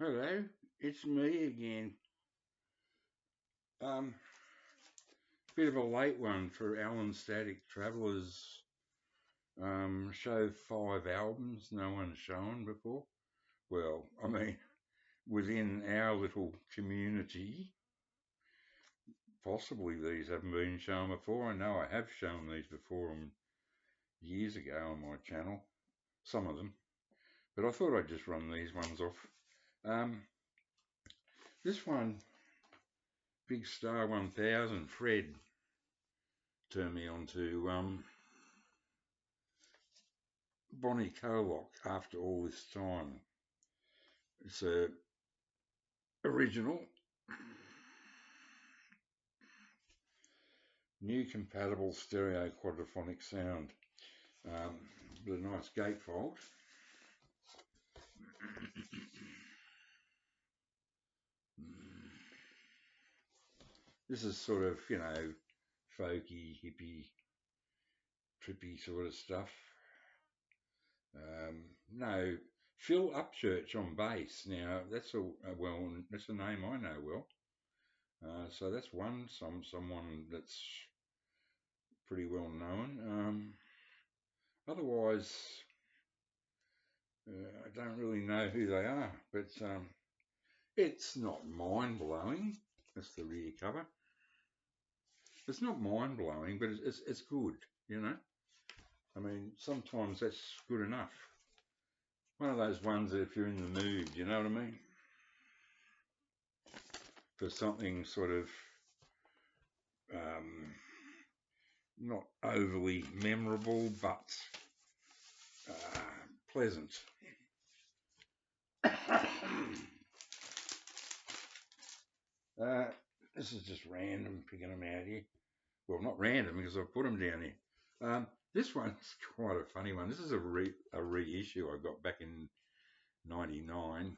Hello, it's me again. Um, Bit of a late one for Alan Static Travellers. Show 5 albums no one's shown before. Well, I mean, within our little community, possibly these haven't been shown before. I know I have shown these before years ago on my channel, some of them, but I thought I'd just run these ones off. Um, this one, Big Star 1000, Fred turned me on to Bonnie Coloc after all this time. It's a original, new compatible stereo quadraphonic sound with a nice gatefold. This is sort of, folky, hippie, trippy sort of stuff. No, Phil Upchurch on bass. Now that's that's a name I know well. So that's someone that's pretty well known. Otherwise, I don't really know who they are, but it's not mind blowing. That's the rear cover. It's not mind blowing, but it's good. I mean, sometimes that's good enough. One of those ones that if you're in the mood, you know what I mean, for something sort of not overly memorable, but pleasant. This is just random picking them out here. Well, not random because I've put them down here. This one's quite a funny one. This is a reissue I got back in '99.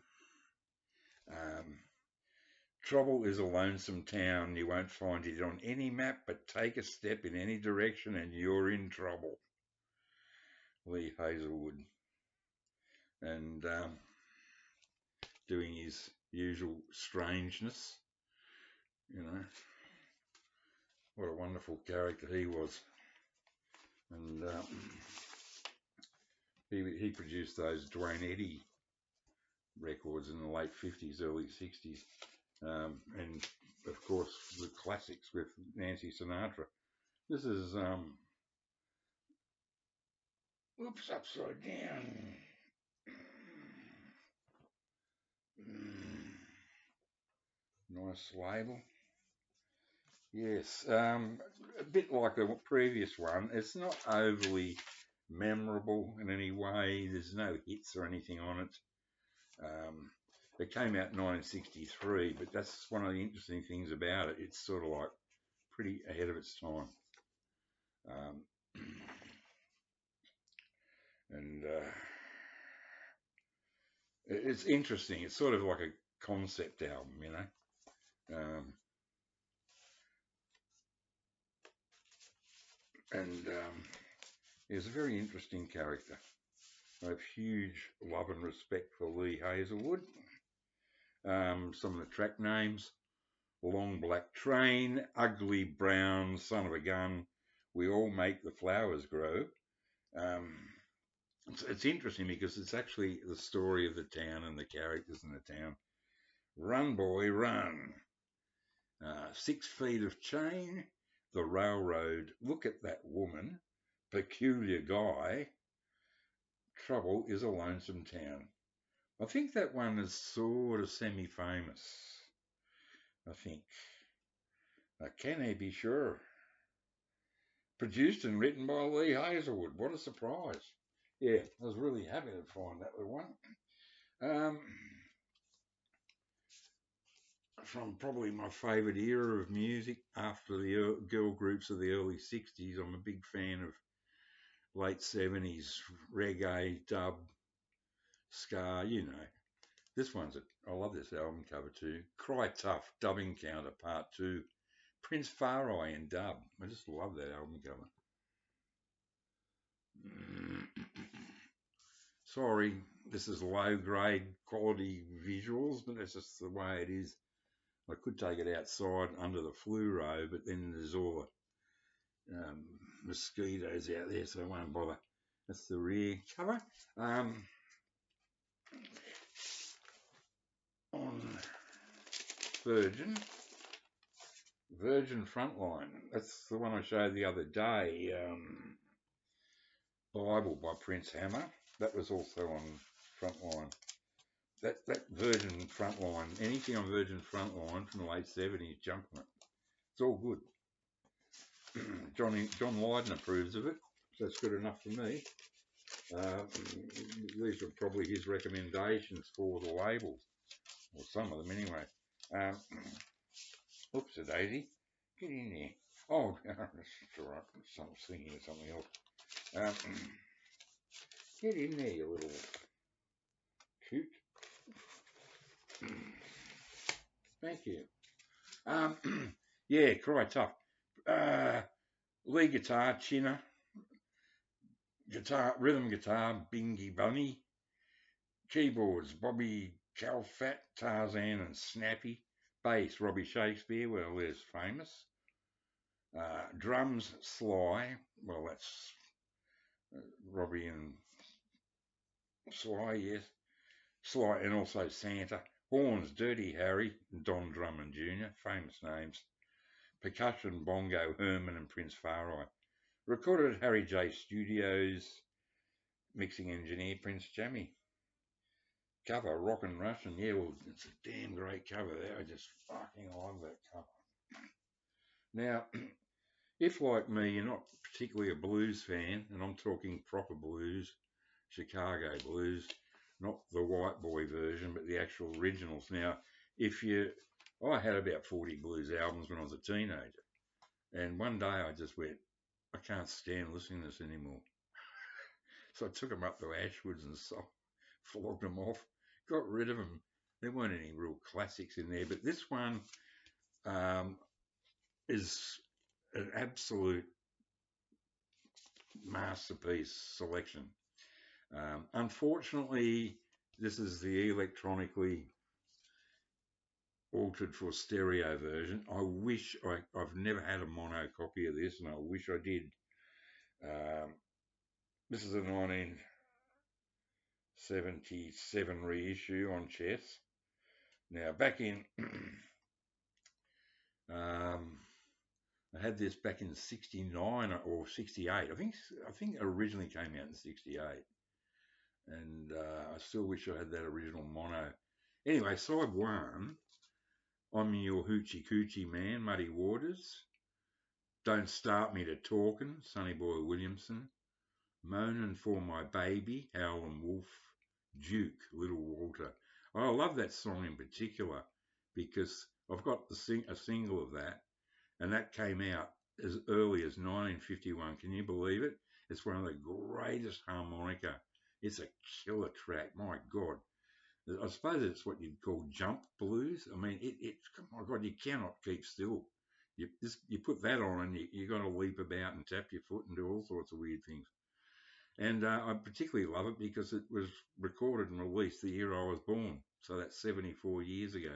Trouble is a lonesome town. You won't find it on any map, but take a step in any direction and you're in trouble. Lee Hazelwood. And doing his usual strangeness. What a wonderful character he was. And he produced those Duane Eddy records in the late 50s, early 60s. And of course the classics with Nancy Sinatra. This is oops, upside down. Nice label. Yes, a bit like the previous one. It's not overly memorable in any way. There's no hits or anything on it. It came out in 1963, but that's one of the interesting things about it. It's sort of like pretty ahead of its time. And it's interesting. It's sort of like a concept album, and he's a very interesting character. I have huge love and respect for Lee Hazelwood. Some of the track names: Long Black Train, Ugly Brown Son of a Gun, We All Make the Flowers Grow. It's interesting because it's actually the story of the town and the characters in the town. Run, boy, run. 6 feet of chain, the railroad, look at that woman, peculiar guy, trouble is a lonesome town. I think that one is sort of semi-famous. I think. Can he be sure? Produced and written by Lee Hazelwood. What a surprise. Yeah, I was really happy to find that one. From probably my favourite era of music after the girl groups of the early 60s. I'm a big fan of late 70s reggae, dub, ska, This I love this album cover too. Cry Tough, Dubbing Counter, Part 2. Prince Farai in dub. I just love that album cover. Sorry, this is low grade quality visuals, but that's just the way it is. I could take it outside under the fluoro, but then there's all the mosquitoes out there, so I won't bother. That's the rear cover. On Virgin Frontline. That's the one I showed the other day. Bible by Prince Hammer. That was also on Frontline. That Virgin Frontline, anything on Virgin Frontline from the late 70s, jump on it. It's all good. John Lydon approves of it, so that's good enough for me. These are probably his recommendations for the labels, or some of them anyway. Oops, a daisy. Get in there. Oh, that's all right. I'm thinking of something else. Get in there, you little coot. Thank you. Yeah, cry tough. Lead guitar, Chinner. Guitar, rhythm guitar, Bingy Bunny. Keyboards, Bobby Calfat, Tarzan and Snappy. Bass, Robbie Shakespeare, well, there's famous. Drums, Sly, well, that's Robbie and Sly, yes. Sly, and also Santa. Horns, Dirty Harry, Don Drummond Jr., famous names. Percussion, bongo, Herman and Prince Farai. Recorded at Harry J Studios. Mixing engineer, Prince Jammy. Cover, Rockin' Russian. Yeah, well, it's a damn great cover there. I just fucking love that cover. Now, if like me, you're not particularly a blues fan, and I'm talking proper blues, Chicago blues, not the white boy version, but the actual originals. Now, I had about 40 blues albums when I was a teenager, and one day I just went, I can't stand listening to this anymore. So I took them up to Ashwoods and flogged them off, got rid of them. There weren't any real classics in there, but this one is an absolute masterpiece selection. Unfortunately, this is the electronically altered for stereo version. I wish I've never had a mono copy of this, and I wish I did. This is a 1977 reissue on Chess. Now, back in, I had this back in '69 or '68. I think it originally came out in '68, and I still wish I had that original mono. Anyway, side one. I'm your hoochie coochie man, Muddy Waters. Don't start me to talking, Sonny Boy Williamson. Moaning for my baby, Howlin' Wolf. Duke, Little Walter. I love that song in particular because I've got a single of that, and that came out as early as 1951. Can you believe it? It's one of the greatest harmonica. It's a killer track. My God. I suppose it's what you'd call jump blues. I mean, oh my God, you cannot keep still. You put that on and you got to leap about and tap your foot and do all sorts of weird things. And I particularly love it because it was recorded and released the year I was born. So that's 74 years ago.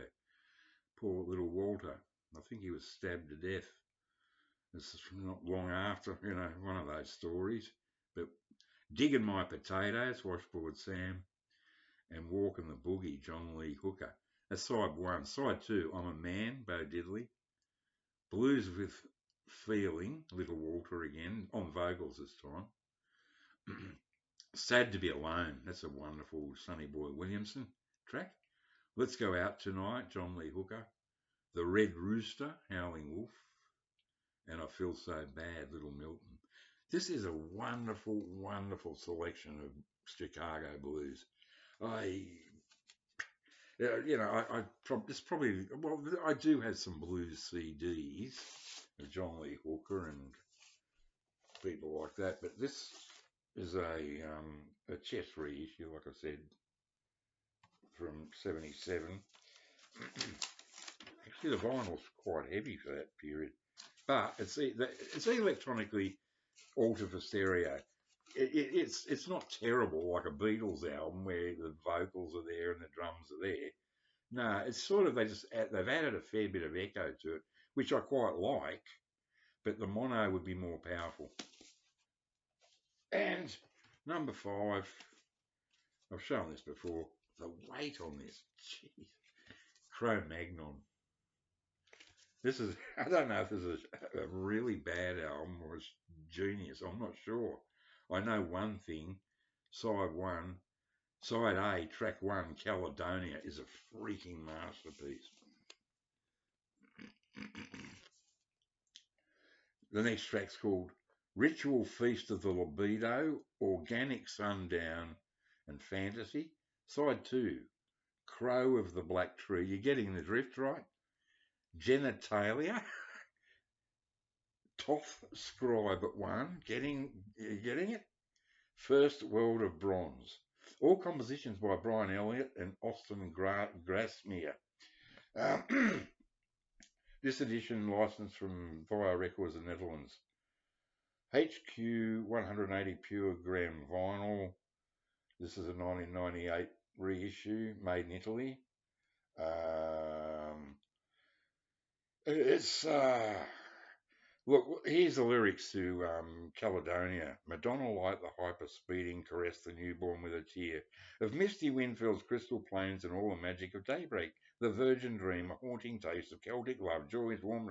Poor little Walter. I think he was stabbed to death. It's not long after, one of those stories. But Digging My Potatoes, Washboard Sam, and Walking the Boogie, John Lee Hooker. That's side one. Side two, I'm a Man, Bo Diddley. Blues with Feeling, Little Walter again, on vocals this time. Sad to Be Alone, that's a wonderful Sonny Boy Williamson track. Let's Go Out Tonight, John Lee Hooker. The Red Rooster, Howling Wolf. And I Feel So Bad, Little Milton. This is a wonderful, wonderful selection of Chicago blues. I do have some blues CDs of John Lee Hooker and people like that, but this is a Chess reissue, like I said, from '77. Actually, the vinyl's quite heavy for that period, but it's electronically altered for stereo. it's not terrible like a Beatles album where the vocals are there and the drums are there. No, it's sort of they've added a fair bit of echo to it, which I quite like, but the mono would be more powerful. And number 5, I've shown this before. The weight on this, jeez, Cro-Magnon. This is, I don't know if this is a really bad album or it's genius. I'm not sure. I know one thing. Side 1, Side A, track 1, Caledonia, is a freaking masterpiece. The next track's called Ritual Feast of the Libido, Organic Sundown and Fantasy. Side 2, Crow of the Black Tree. You're getting the drift, right? Genitalia. Toth Scribe at 1. Getting it? First World of Bronze. All compositions by Brian Elliott and Austin Grasmere. This edition licensed from Via Records in the Netherlands. HQ 180 pure gram vinyl. This is a 1998 reissue made in Italy. Look, here's the lyrics to Caledonia. Madonna light the hyper-speeding, caress the newborn with a tear. Of misty windfields, crystal plains, and all the magic of daybreak. The virgin dream, a haunting taste of Celtic love, joys, warm,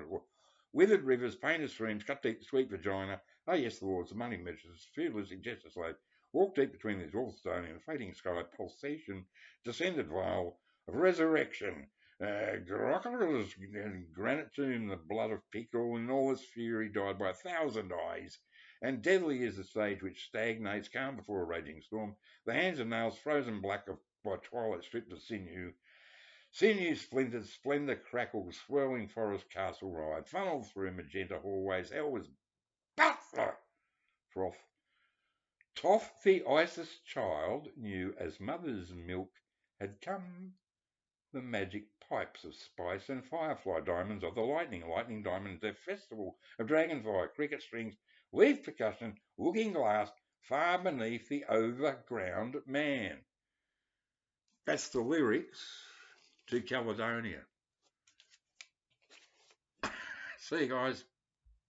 withered rivers, painted streams, cut deep, sweet vagina. Oh yes, the Lord's money measures, fearless, injustice slave. Walk deep between these walls of stone and a fading sky, pulsation, descended veil of resurrection. Grocker's granite tomb, the blood of Pickle, in all its fury died by 1,000 eyes, and deadly is the stage which stagnates, calm before a raging storm, the hands and nails frozen black by twilight stripped of sinew, splintered, splendor crackles, swirling forest castle ride, funneled through magenta hallways, hell was butler froth. Toth the Isis child knew as mother's milk had come the magic pipes of spice and firefly diamonds of the lightning diamonds, their festival of dragonfire, cricket strings, leaf percussion, looking glass, far beneath the overground man. That's the lyrics to Caledonia. See you guys.